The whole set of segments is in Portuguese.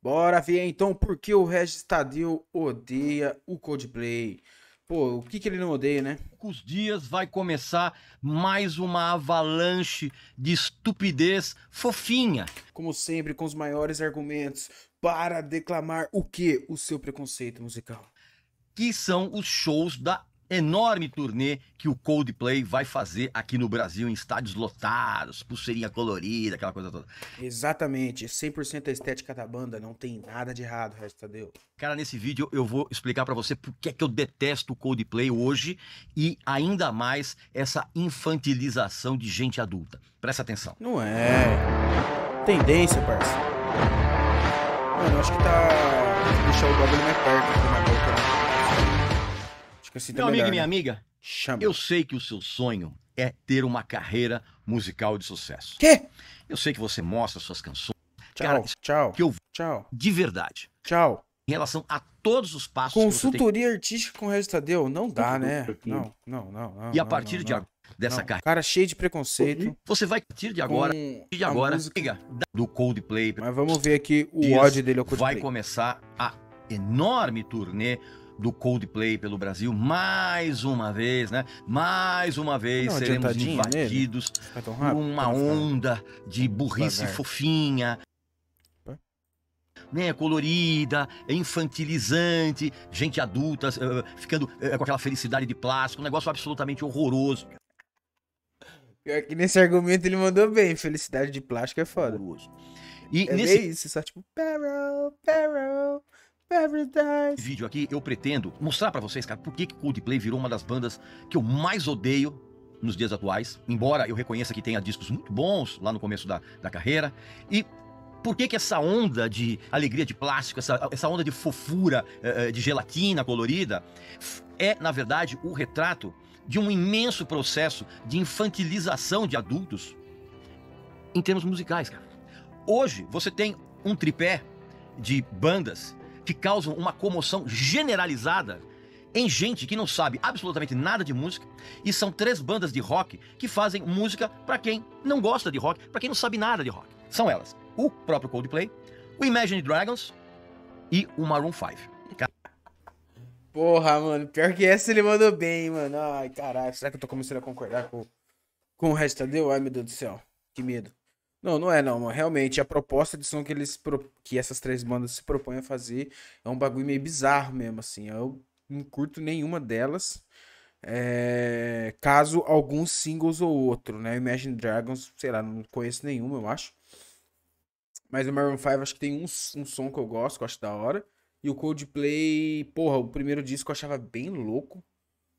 Bora ver então por que o Regis Tadeu odeia o Coldplay. Pô, o que que ele não odeia, né? Poucos dias vai começar mais uma avalanche de estupidez fofinha. Como sempre, com os maiores argumentos para declamar o que? O seu preconceito musical. Que são os shows da enorme turnê que o Coldplay vai fazer aqui no Brasil, em estádios lotados, pulseirinha colorida, aquela coisa toda. Exatamente, 100% a estética da banda, não tem nada de errado, Regis Tadeu. Cara, nesse vídeo eu vou explicar pra você por que é que eu detesto o Coldplay hoje e ainda mais essa infantilização de gente adulta. Presta atenção. Não é. Tendência, parça. Mano, acho que tá. Tem que deixar o bagulho mais perto aqui na boca, né? Acho que assim tá Meu amigo melhor, e minha né? amiga, Chama. eu sei que o seu sonho é ter uma carreira musical de sucesso. Quê? Eu sei que você mostra suas canções. Tchau, Cara, tchau, que eu tchau, de verdade, tchau. em relação a todos os passos que você tem. Consultoria artística com o Regis Tadeu? Não dá, né? Não, não, não, não. E a não, partir não, de não. agora, dessa Não. carreira, Cara cheio de preconceito. você vai, a partir de Com agora, a música. amiga, do Coldplay, Mas vamos ver aqui o dias, ódio dele ao vai Coldplay. começar a enorme turnê do Coldplay pelo Brasil, mais uma vez, né? Mais uma vez Dá uma seremos adiantadinha nele. invadidos Vai tão por rápido? uma Pra não ficar onda de burrice devagar. fofinha, né, colorida, infantilizante, gente adulta ficando com aquela felicidade de plástico, um negócio absolutamente horroroso. Pior que nesse argumento ele mandou bem. Felicidade de plástico é foda. Horroroso. E É nesse bem isso, só tipo, Paradise. vídeo aqui eu pretendo mostrar pra vocês, cara, por que que o Coldplay virou uma das bandas que eu mais odeio nos dias atuais, embora eu reconheça que tenha discos muito bons lá no começo da carreira, e por que que essa onda de alegria de plástico, essa onda de fofura, de gelatina colorida, é, na verdade, o retrato de um imenso processo de infantilização de adultos em termos musicais, cara. Hoje, você tem um tripé de bandas que causam uma comoção generalizada em gente que não sabe absolutamente nada de música, e são 3 bandas de rock que fazem música pra quem não gosta de rock, pra quem não sabe nada de rock. São elas: o próprio Coldplay, o Imagine Dragons e o Maroon 5. Porra, mano, pior que essa ele mandou bem, mano. Ai, caralho, será que eu tô começando a concordar com o Regis Tadeu? Ai, meu Deus do céu, que medo. Não, não é não, mano. Realmente, a proposta de som que essas 3 bandas se propõem a fazer é um bagulho meio bizarro mesmo, assim. Eu não curto nenhuma delas. Caso alguns singles ou outro, né? Imagine Dragons, sei lá, não conheço nenhuma, eu acho. Mas o Maroon 5 acho que tem um som que eu gosto, que eu acho da hora. E o Coldplay, porra, o primeiro disco eu achava bem louco.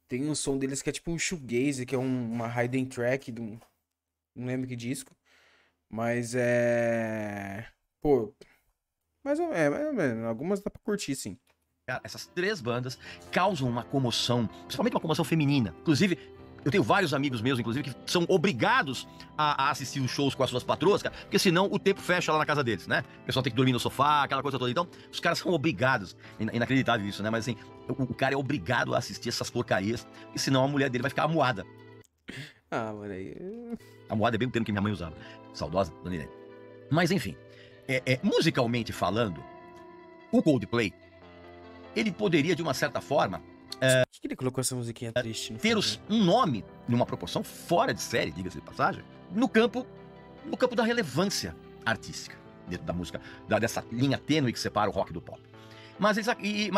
Tem um som deles que é tipo um shoegaze, que é uma hidden track de um... Não lembro que disco. Mas é... Pô, mais ou menos. Algumas dá pra curtir, sim. Cara, essas 3 bandas causam uma comoção, principalmente uma comoção feminina. Inclusive, eu tenho vários amigos meus, inclusive, que são obrigados a assistir os shows com as suas patroas, cara, porque senão o tempo fecha lá na casa deles, né? O pessoal tem que dormir no sofá, aquela coisa toda. Então, os caras são obrigados. Inacreditável isso, né? Mas assim, o cara é obrigado a assistir essas porcarias, porque senão a mulher dele vai ficar amuada. Ah, mano, aí... Amuada é bem o termo que minha mãe usava. Saudosa, dona Irene. Mas enfim, musicalmente falando, o Coldplay, ele poderia, de uma certa forma, Por que ele colocou essa musiquinha triste? No ter fundo? um nome, numa proporção fora de série, diga-se de passagem, no campo da relevância artística, dentro da música, dessa linha tênue que separa o rock do pop. Mas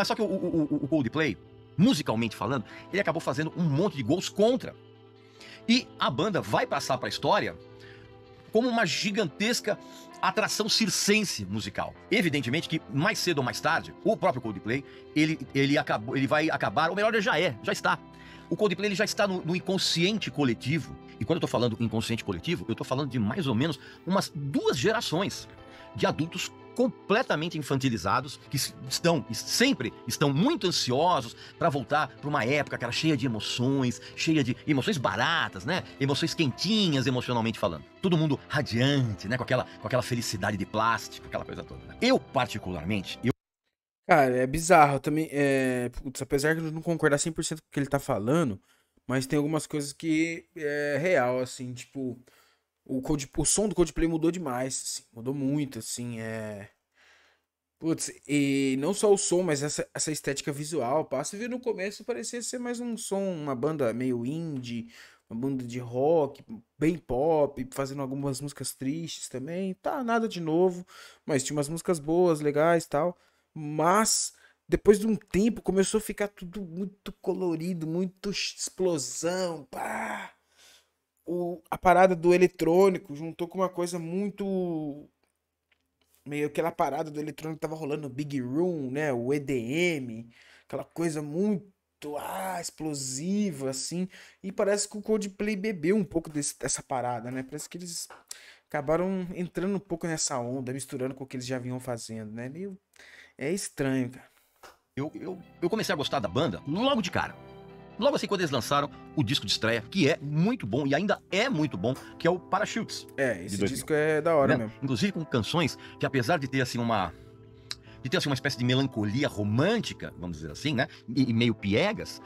só que o Coldplay, musicalmente falando, ele acabou fazendo um monte de gols contra. E a banda vai passar para a história como uma gigantesca atração circense musical. Evidentemente que mais cedo ou mais tarde, o próprio Coldplay, ele vai acabar, ou melhor, ele já está. O Coldplay ele já está no inconsciente coletivo. E quando eu tô falando inconsciente coletivo, eu tô falando de mais ou menos umas 2 gerações de adultos completamente infantilizados, que sempre estão muito ansiosos para voltar para uma época, cara, cheia de emoções baratas, né? Emoções quentinhas, emocionalmente falando. Todo mundo radiante, né? Com aquela felicidade de plástico, aquela coisa toda. Né? Eu, particularmente, Cara, é bizarro também. Putz, apesar de eu não concordar 100% com o que ele tá falando, mas tem algumas coisas que é real, assim, tipo, o som do Coldplay mudou demais, assim, mudou muito, assim, Putz, e não só o som, mas essa estética visual. Pá, você viu no começo, parecia ser mais um som, uma banda meio indie, uma banda de rock, bem pop, fazendo algumas músicas tristes também. Tá, nada de novo, mas tinha umas músicas boas, legais e tal. Mas, depois de um tempo, começou a ficar tudo muito colorido, muito explosão, pá. A parada do eletrônico juntou com uma coisa muito meio aquela parada do eletrônico que tava rolando no Big Room, né? O EDM, aquela coisa muito explosiva, assim. E parece que o Coldplay bebeu um pouco dessa parada, né? Parece que eles acabaram entrando um pouco nessa onda, misturando com o que eles já vinham fazendo, né? Meio. É estranho, cara. Eu comecei a gostar da banda logo de cara. Logo assim, quando eles lançaram o disco de estreia, que é muito bom e ainda é muito bom, que é o Parachutes. É, De esse 2000. disco é da hora Né? mesmo. Inclusive com canções que, apesar de ter assim uma espécie de melancolia romântica, vamos dizer assim, né? E meio piegas,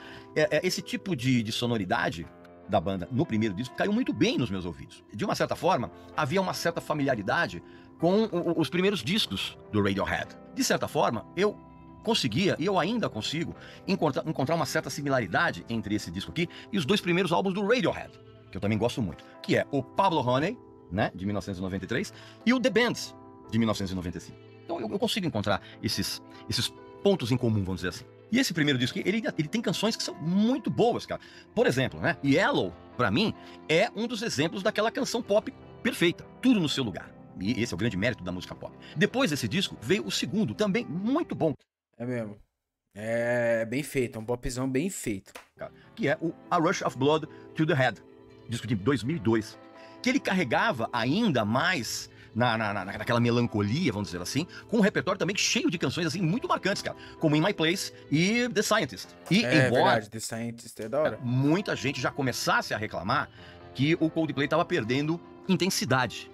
esse tipo de sonoridade da banda no primeiro disco caiu muito bem nos meus ouvidos. De uma certa forma, havia uma certa familiaridade com os primeiros discos do Radiohead. De certa forma, eu conseguia, e eu ainda consigo, encontrar uma certa similaridade entre esse disco aqui e os dois primeiros álbuns do Radiohead, que eu também gosto muito, que é o Pablo Honey, né, de 1993, e o The Bands, de 1995. Então eu consigo encontrar esses pontos em comum, vamos dizer assim. E esse primeiro disco aqui, ele tem canções que são muito boas, cara. Por exemplo, né, Yellow, pra mim, é um dos exemplos daquela canção pop perfeita, tudo no seu lugar. E esse é o grande mérito da música pop. Depois desse disco, veio o segundo, também muito bom, É mesmo. É bem feito, é um popzão bem feito. cara, que é o A Rush of Blood to the Head, disco de 2002, que ele carregava ainda mais naquela melancolia, vamos dizer assim, com um repertório também cheio de canções assim muito marcantes, cara, como In My Place e The Scientist. E É embora verdade, The Scientist é da hora. muita gente já começasse a reclamar que o Coldplay estava perdendo intensidade.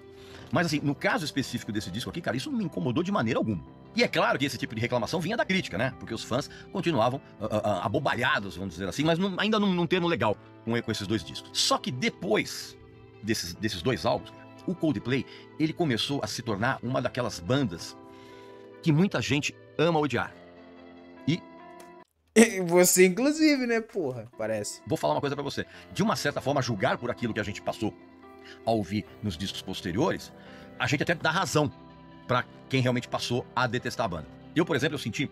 Mas assim, no caso específico desse disco aqui, cara, isso não me incomodou de maneira alguma. E é claro que esse tipo de reclamação vinha da crítica, né? Porque os fãs continuavam abobalhados, vamos dizer assim, mas ainda num termo legal com esses dois discos. Só que depois desses dois álbuns, o Coldplay, ele começou a se tornar uma daquelas bandas que muita gente ama odiar. E E você, inclusive, né, porra? Parece. vou falar uma coisa pra você. De uma certa forma, julgar por aquilo que a gente passou a ouvir nos discos posteriores, a gente até dá razão pra quem realmente passou a detestar a banda. Eu, por exemplo, eu senti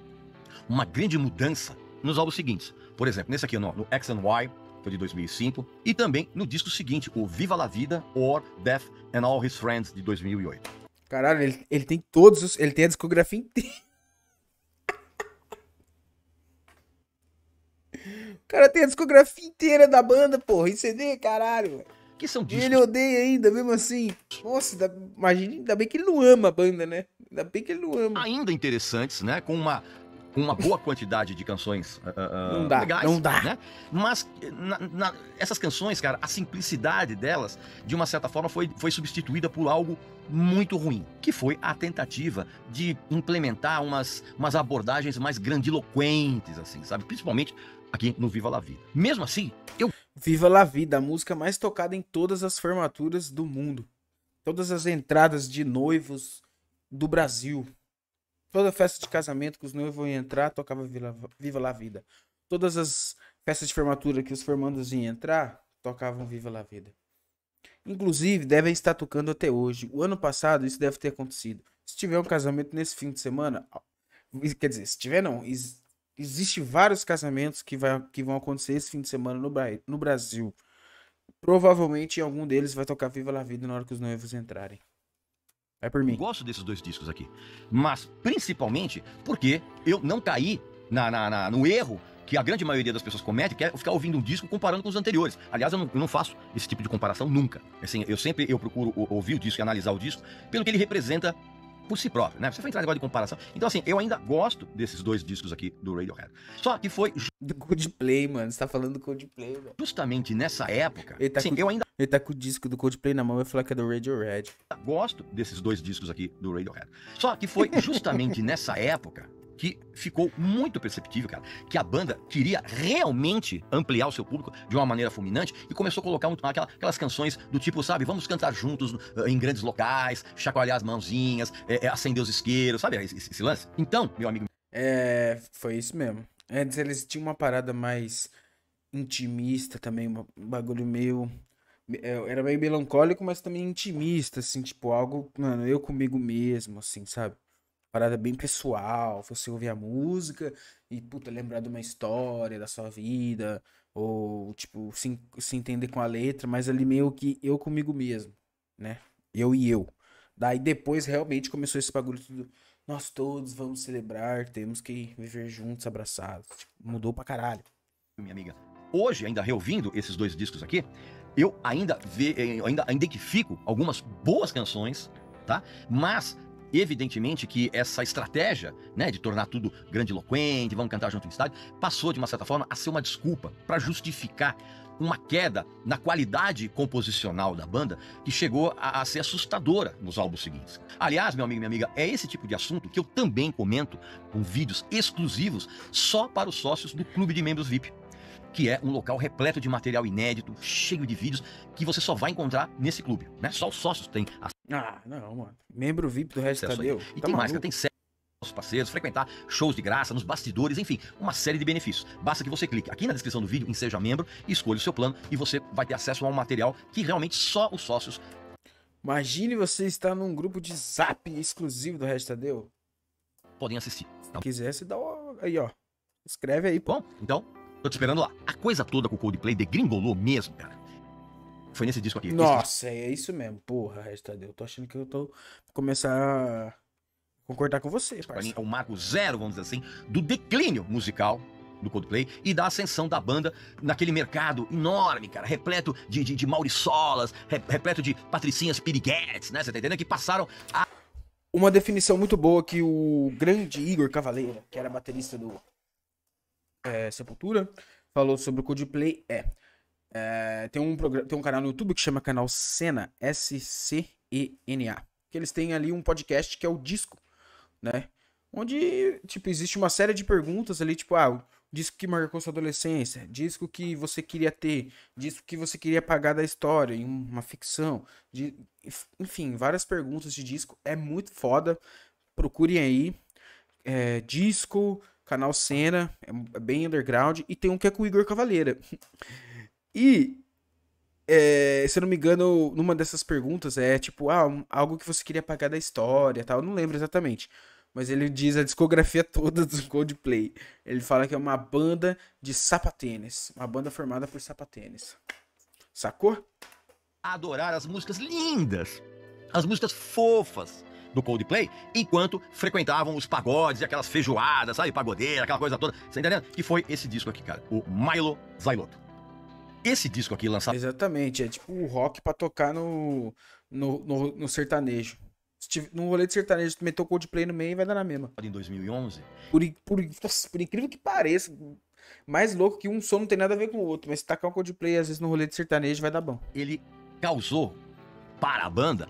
uma grande mudança nos álbuns seguintes. Por exemplo, nesse aqui, no X and Y, que é de 2005, e também no disco seguinte, o Viva la Vida or Death and All His Friends, de 2008. Caralho, ele tem todos os. Ele tem a discografia inteira. O cara tem a discografia inteira da banda, porra, em CD, caralho. Que são E discos ele odeia ainda, mesmo assim. Nossa, imagina, ainda bem que ele não ama a banda, né? Ainda bem que ele não ama. ainda interessantes, né? Com uma boa quantidade de canções Não dá, legais, não dá. né? Mas essas canções, cara, a simplicidade delas, de uma certa forma, foi substituída por algo muito ruim, que foi a tentativa de implementar umas abordagens mais grandiloquentes, assim, sabe? Principalmente aqui no Viva la Vida. Mesmo assim, eu Viva la Vida, a música mais tocada em todas as formaturas do mundo. Todas as entradas de noivos do Brasil. Toda festa de casamento que os noivos iam entrar, tocava Viva la Vida. Todas as festas de formatura que os formandos iam entrar, tocavam Viva la Vida. Inclusive, devem estar tocando até hoje. O ano passado, isso deve ter acontecido. Se tiver um casamento nesse fim de semana, quer dizer, se tiver não, existe vários casamentos que vão acontecer esse fim de semana no Brasil. Provavelmente em algum deles vai tocar Viva la Vida na hora que os noivos entrarem. Vai por mim. gosto desses dois discos aqui. Mas, principalmente, porque eu não caí no erro que a grande maioria das pessoas comete, que é ficar ouvindo um disco comparando com os anteriores. Aliás, eu não faço esse tipo de comparação nunca. Assim, eu procuro ouvir o disco e analisar o disco pelo que ele representa por si próprio, né? Você foi entrar em negócio de comparação. Então, assim, eu ainda gosto desses dois discos aqui do Radiohead. Só que foi Do Coldplay, mano. Você tá falando do Coldplay, velho. justamente nessa época, Ele tá assim, com- eu ainda Ele tá com o disco do Coldplay na mão e vai falar que é do Radiohead. gosto desses dois discos aqui do Radiohead. Só que foi justamente nessa época que ficou muito perceptível, cara, que a banda queria realmente ampliar o seu público de uma maneira fulminante e começou a colocar aquelas canções do tipo, sabe, vamos cantar juntos em grandes locais, chacoalhar as mãozinhas, acender os isqueiros, sabe, esse lance? Então, meu amigo... Foi isso mesmo. Antes eles tinham uma parada mais intimista também, um bagulho meio... Era meio melancólico, mas também intimista, assim, tipo, algo, mano, eu comigo mesmo, assim, sabe? Parada bem pessoal, você ouvir a música e, puta, lembrar de uma história da sua vida, ou, tipo, se entender com a letra, mas ali meio que eu comigo mesmo, né? Eu e eu. Daí depois realmente começou esse bagulho tudo. Nós todos vamos celebrar, temos que viver juntos, abraçados. Tipo, mudou pra caralho. Minha amiga, hoje, ainda reouvindo esses 2 discos aqui, eu ainda identifico algumas boas canções, tá? Mas, evidentemente, que essa estratégia, né, de tornar tudo grandiloquente, vamos cantar junto em estádio, passou, de uma certa forma, a ser uma desculpa para justificar uma queda na qualidade composicional da banda que chegou a ser assustadora nos álbuns seguintes. Aliás, meu amigo e minha amiga, é esse tipo de assunto que eu também comento com vídeos exclusivos só para os sócios do Clube de Membros VIP, que é um local repleto de material inédito, cheio de vídeos, que você só vai encontrar nesse clube, né? Só os sócios têm Ah, não, mano. Membro VIP do Regis acesso aí. Tadeu. E Tá tem mais, maluco? tem os parceiros, frequentar shows de graça, nos bastidores, enfim, uma série de benefícios. Basta que você clique aqui na descrição do vídeo em Seja Membro, escolha o seu plano e você vai ter acesso a um material que realmente só os sócios Imagine você estar num grupo de zap exclusivo do Regis Tadeu. podem assistir. Se quiser, você dá aí, ó. Escreve aí, pô. Bom, então, tô te esperando lá. A coisa toda com o Coldplay degringolou mesmo, cara. Foi nesse disco aqui. Nossa, é isso mesmo. Porra, Regis Tadeu. Tô achando que eu tô... Vou começar a concordar com você, Pra mim parceiro. é o marco zero, vamos dizer assim, do declínio musical do Coldplay e da ascensão da banda naquele mercado enorme, cara, repleto de mauriçolas, repleto de patricinhas piriguetes, né? Você tá entendendo? Que passaram a... Uma definição muito boa que o grande Igor Cavaleira, que era baterista do Sepultura, falou sobre o Coldplay tem um canal no YouTube que chama Canal Scena, SCENA, que eles têm ali um podcast que é o Disco, né? Onde, tipo, existe uma série de perguntas ali, tipo, o disco que marcou sua adolescência, disco que você queria ter, disco que você queria apagar da história, em uma ficção, enfim, várias perguntas de disco, é muito foda, procurem aí, Disco, Canal Cena, é bem underground, e tem um que é com o Igor Cavaleira. E, se eu não me engano, numa dessas perguntas é tipo, algo que você queria apagar da história, tal, eu não lembro exatamente. Mas ele diz a discografia toda do Coldplay. Ele fala que é uma banda de sapatênis. Uma banda formada por sapatênis. Sacou? adorar as músicas lindas, as músicas fofas do Coldplay, enquanto frequentavam os pagodes e aquelas feijoadas, sabe, pagodeira, aquela coisa toda, você entendendo? Que foi esse disco aqui, cara, o Milo Zailoto. Esse disco aqui, lançado Exatamente, é tipo o rock pra tocar no sertanejo. No rolê de sertanejo, tu meteu o Coldplay no meio e vai dar na mesma. em 2011, Por incrível que pareça, mais louco que um som não tem nada a ver com o outro, mas se tacar um Coldplay às vezes no rolê de sertanejo vai dar bom. ele causou para a banda,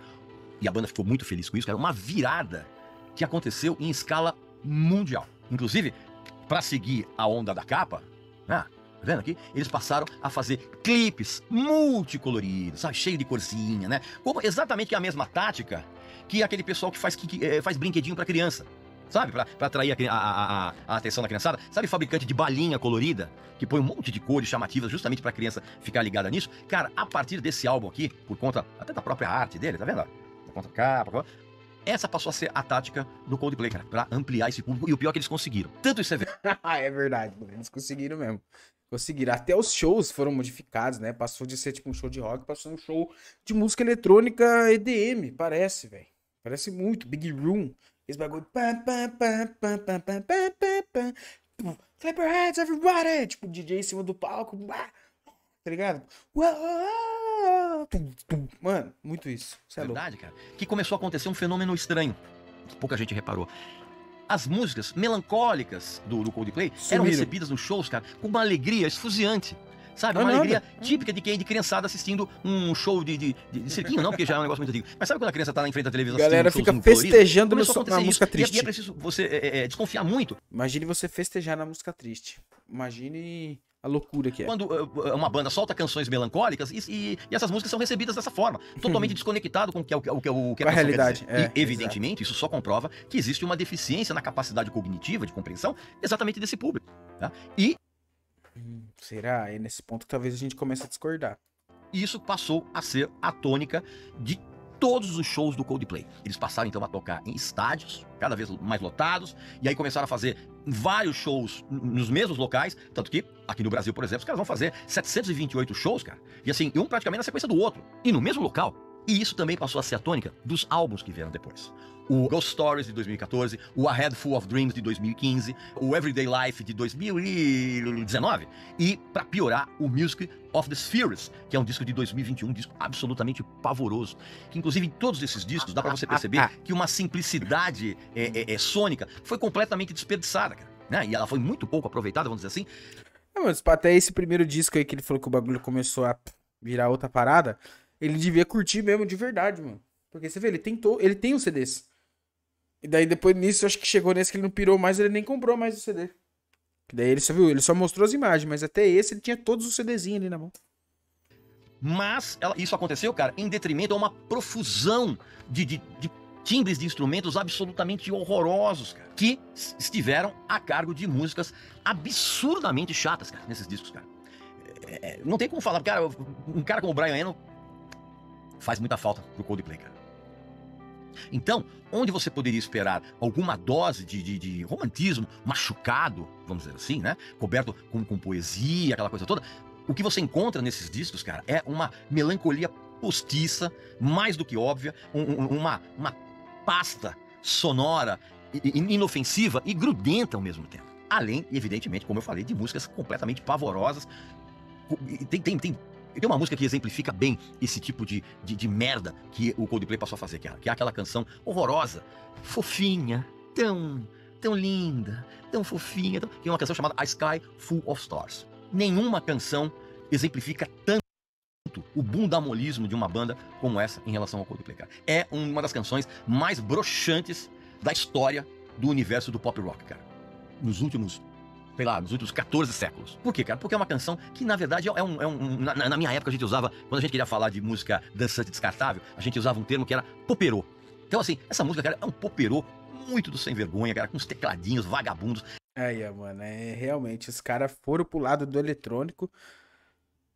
e a banda ficou muito feliz com isso, cara, uma virada que aconteceu em escala mundial. Inclusive, para seguir a onda da capa, tá vendo aqui? Eles passaram a fazer clipes multicoloridos, sabe? Cheio de corzinha, né? Como exatamente a mesma tática que aquele pessoal que faz brinquedinho para criança. Sabe? Pra atrair a atenção da criançada. Sabe fabricante de balinha colorida? Que põe um monte de cores chamativas justamente pra criança ficar ligada nisso. Cara, a partir desse álbum aqui, por conta até da própria arte dele, tá vendo? Por conta da capa, essa passou a ser a tática do Coldplay, cara, pra ampliar esse público. E o pior é que eles conseguiram. Tanto isso é verdade. É verdade, mano. Eles conseguiram mesmo. Conseguiram. Até os shows foram modificados, né? Passou de ser tipo um show de rock, passou um show de música eletrônica EDM, parece, velho. Parece muito. Big Room. Esse bagulho. Clap your hands, everybody! Tipo, DJ em cima do palco. Tá ligado? Mano, muito isso. Isso é Verdade, cara. Que começou a acontecer um fenômeno estranho. Que pouca gente reparou. As músicas melancólicas do Coldplay eram recebidas nos shows, cara, com uma alegria esfuziante. Sabe? Uma alegria típica de quem? De criançada assistindo um show de cirquinho, não, porque já é um negócio muito antigo. Mas sabe quando a criança tá lá em frente da televisão assistindo? A galera fica festejando na música triste. E é preciso você desconfiar muito. Imagine você festejar na música triste. Imagine a loucura que é. Quando uma banda solta canções melancólicas e essas músicas são recebidas dessa forma, totalmente desconectado com o que a realidade. E, evidentemente, isso só comprova que existe uma deficiência na capacidade cognitiva de compreensão exatamente desse público. Tá? E será? É nesse ponto que talvez a gente comece a discordar. Isso passou a ser a tônica de todos os shows do Coldplay. Eles passaram então a tocar em estádios, cada vez mais lotados, e aí começaram a fazer vários shows nos mesmos locais, tanto que aqui no Brasil, por exemplo, os caras vão fazer 728 shows, cara, e assim, um praticamente na sequência do outro, e no mesmo local. E isso também passou a ser a tônica dos álbuns que vieram depois. O Ghost Stories de 2014, o A Head Full of Dreams de 2015, o Everyday Life de 2019 e, para piorar, o Music of the Spheres, que é um disco de 2021, um disco absolutamente pavoroso, que inclusive em todos esses discos dá para você perceber que uma simplicidade sônica foi completamente desperdiçada, cara, né? E ela foi muito pouco aproveitada, vamos dizer assim. Mas até esse primeiro disco aí que ele falou que o bagulho começou a virar outra parada, ele devia curtir mesmo de verdade, mano. Porque você vê, ele tem os CDs. E daí depois nisso, acho que chegou nesse que ele não pirou mais, ele nem comprou mais o CD. Que daí ele só viu, ele só mostrou as imagens, mas até esse ele tinha todos os CDzinhos ali na mão. Mas isso aconteceu, cara, em detrimento a uma profusão de timbres de instrumentos absolutamente horrorosos, cara, que estiveram a cargo de músicas absurdamente chatas, cara, nesses discos, cara. Não tem como falar, cara, um cara como o Brian Eno faz muita falta pro Coldplay, cara. Então, onde você poderia esperar alguma dose de romantismo machucado, vamos dizer assim, né? Coberto com poesia, aquela coisa toda, o que você encontra nesses discos, cara, é uma melancolia postiça, mais do que óbvia, uma pasta sonora, inofensiva e grudenta ao mesmo tempo. Além, evidentemente, como eu falei, de músicas completamente pavorosas. Tem uma música que exemplifica bem esse tipo de merda que o Coldplay passou a fazer, que é aquela canção horrorosa, fofinha, tão linda, tão fofinha, que é uma canção chamada A Sky Full of Stars. Nenhuma canção exemplifica tanto o bundamolismo de uma banda como essa em relação ao Coldplay, cara. É uma das canções mais broxantes da história do universo do pop rock, cara. Nos últimos 14 séculos. Por quê, cara? Porque é uma canção que, na verdade, na minha época a gente usava, quando a gente queria falar de música dançante descartável, a gente usava um termo que era poperô. Então, assim, essa música, cara, é um poperô muito do sem vergonha, cara, com uns tecladinhos vagabundos. Aí, mano, realmente, os caras foram pro lado do eletrônico,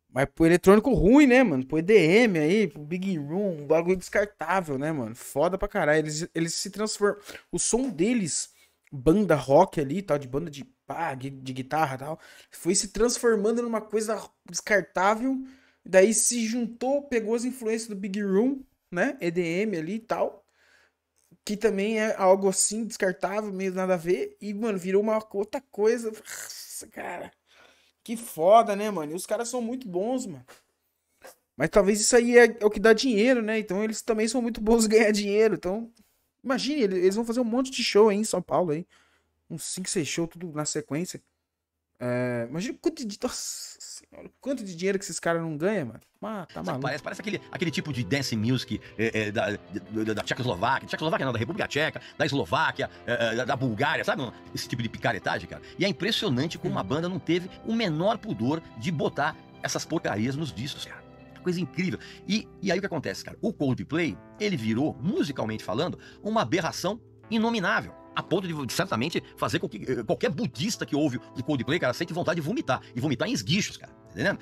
mas pro eletrônico ruim, né, mano? Pro EDM aí, pro Big Room, um bagulho descartável, né, mano? Foda pra caralho. Eles se transformam. O som deles, banda rock ali, tal, de banda de guitarra e tal, foi se transformando numa coisa descartável, daí se juntou, pegou as influências do Big Room, né, EDM ali e tal, que também é algo assim, descartável, meio nada a ver, e, mano, virou uma outra coisa. Nossa, cara, que foda, né, mano, e os caras são muito bons, mano, mas talvez isso aí é o que dá dinheiro, né, então eles também são muito bons em ganhar dinheiro, então, imagine, eles vão fazer um monte de show aí em São Paulo, aí. Uns 5, 6 shows, tudo na sequência. Imagina quanto de dinheiro que esses caras não ganham, mano. Tá maluco. Parece aquele tipo de dance music da Tchecoslováquia. Tchecoslováquia não, da República Tcheca, da Eslováquia, da Bulgária, sabe? Esse tipo de picaretagem, cara. E é impressionante como uma banda não teve o menor pudor de botar essas porcarias nos discos, cara. Coisa incrível. E aí o que acontece, cara? O Coldplay, ele virou, musicalmente falando, uma aberração inominável. A ponto de certamente fazer com que qualquer budista que ouve o Coldplay, cara, sente vontade de vomitar. E vomitar em esguichos, cara. Tá entendendo?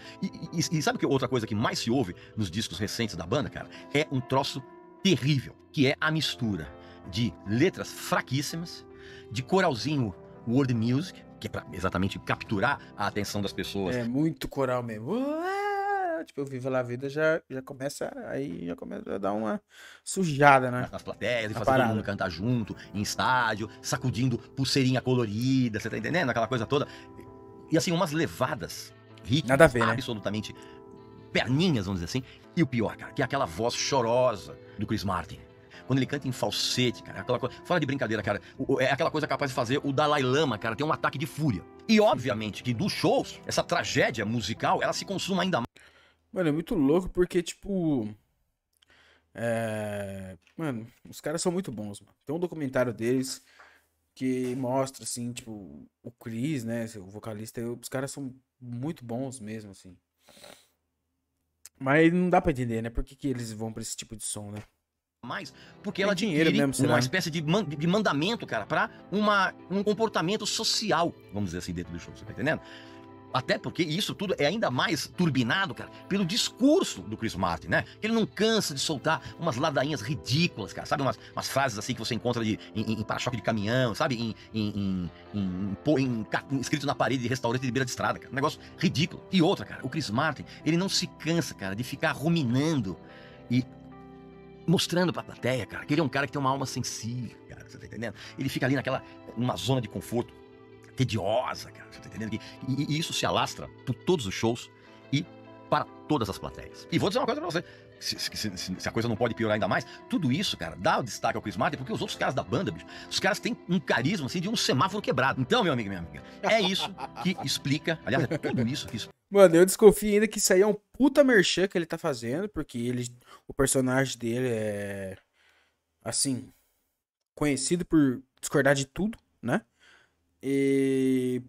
E sabe que outra coisa que mais se ouve nos discos recentes da banda, cara? É um troço terrível, que é a mistura de letras fraquíssimas, de coralzinho world music, que é pra exatamente capturar a atenção das pessoas. É muito coral mesmo. Tipo, eu Viva La Vida já começa a dar uma sujada, né? Nas plateias, e fazer todo mundo cantar junto, em estádio, sacudindo pulseirinha colorida, você tá entendendo? Aquela coisa toda. E assim, umas levadas ricas, nada a ver, absolutamente perninhas, vamos dizer assim. E o pior, cara, que é aquela voz chorosa do Chris Martin. quando ele canta em falsete, cara, aquela coisa, fora de brincadeira, cara, é aquela coisa capaz de fazer o Dalai Lama, cara, ter um ataque de fúria. E obviamente que dos shows, essa tragédia musical, ela se consuma ainda mais. Mano, é muito louco porque, tipo. Mano, os caras são muito bons, mano. Tem um documentário deles que mostra, assim, tipo, o Chris, né? O vocalista, os caras são muito bons mesmo, assim. Mas não dá pra entender, né? Por que eles vão pra esse tipo de som, né? Mais, porque É ela dinheiro adquire mesmo, será? uma espécie de mandamento, cara, pra um comportamento social, vamos dizer assim, dentro do show, você tá entendendo? Até porque isso tudo é ainda mais turbinado, cara, pelo discurso do Chris Martin, né? Ele não cansa de soltar umas ladainhas ridículas, cara, sabe? Umas frases assim que você encontra em para-choque de caminhão, sabe? Escrito na parede de restaurante de beira de estrada, cara. Um negócio ridículo. E outra, cara, o Chris Martin, ele não se cansa, cara, de ficar ruminando e mostrando pra plateia, cara, que ele é um cara que tem uma alma sensível, cara, você tá entendendo? Ele fica ali numa zona de conforto tediosa, cara, você tá entendendo? E isso se alastra por todos os shows e para todas as plateias. E vou dizer uma coisa pra você, se a coisa não pode piorar ainda mais, tudo isso, cara, dá o destaque ao Chris Martin, porque os outros caras da banda, bicho, os caras têm um carisma, assim, de um semáforo quebrado. Então, meu amigo e minha amiga, é isso que explica, aliás, é tudo isso que explica. Mano, eu desconfio ainda que isso aí é um puta merchan que ele tá fazendo, porque o personagem dele é, assim, conhecido por discordar de tudo, né? E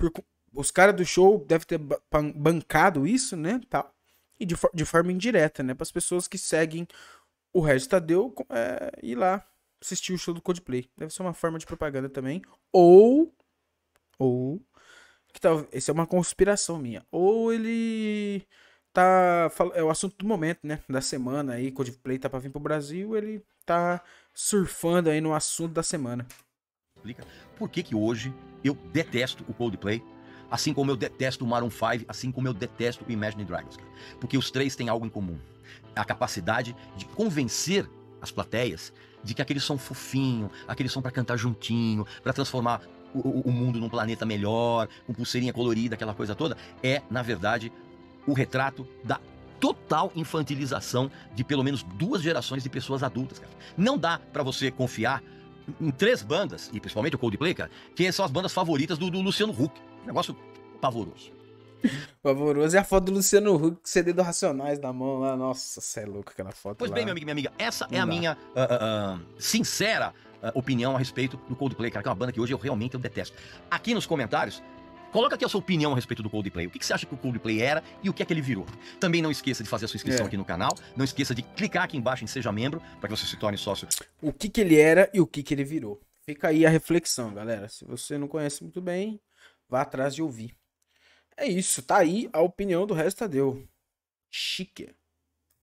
os caras do show devem ter bancado isso, né? Tal. E de forma indireta, né? Para as pessoas que seguem o Regis Tadeu ir lá assistir o show do Coldplay. Deve ser uma forma de propaganda também. Ou que tal, essa é uma conspiração minha. Ou ele é o assunto do momento, né? Da semana aí, Coldplay tá pra vir pro Brasil, ele tá surfando aí no assunto da semana. Explica por que hoje eu detesto o Coldplay, assim como eu detesto o Maroon 5, assim como eu detesto o Imagine Dragons. Cara. Porque os três têm algo em comum. A capacidade de convencer as plateias de que aquele som fofinho, aquele som pra cantar juntinho, pra transformar o mundo num planeta melhor, com pulseirinha colorida, aquela coisa toda, é, na verdade, o retrato da total infantilização de pelo menos 2 gerações de pessoas adultas, cara. Não dá pra você confiar em 3 bandas, e principalmente o Coldplay, cara, que são as bandas favoritas do Luciano Huck. Negócio pavoroso. Pavoroso. E a foto do Luciano Huck, CD do Racionais na mão lá. Nossa, você é louco aquela foto. Pois lá. bem, meu amigo e minha amiga, essa é a dá. minha sincera opinião a respeito do Coldplay, cara, que é uma banda que hoje eu realmente detesto. Aqui nos comentários, coloca aqui a sua opinião a respeito do Coldplay. O que você acha que o Coldplay era e o que é que ele virou? Também não esqueça de fazer a sua inscrição aqui no canal. Não esqueça de clicar aqui embaixo em Seja Membro, para que você se torne sócio. O que ele era e o que ele virou. Fica aí a reflexão, galera. Se você não conhece muito bem, vá atrás de ouvir. É isso, tá aí a opinião do Regis Tadeu. Chique.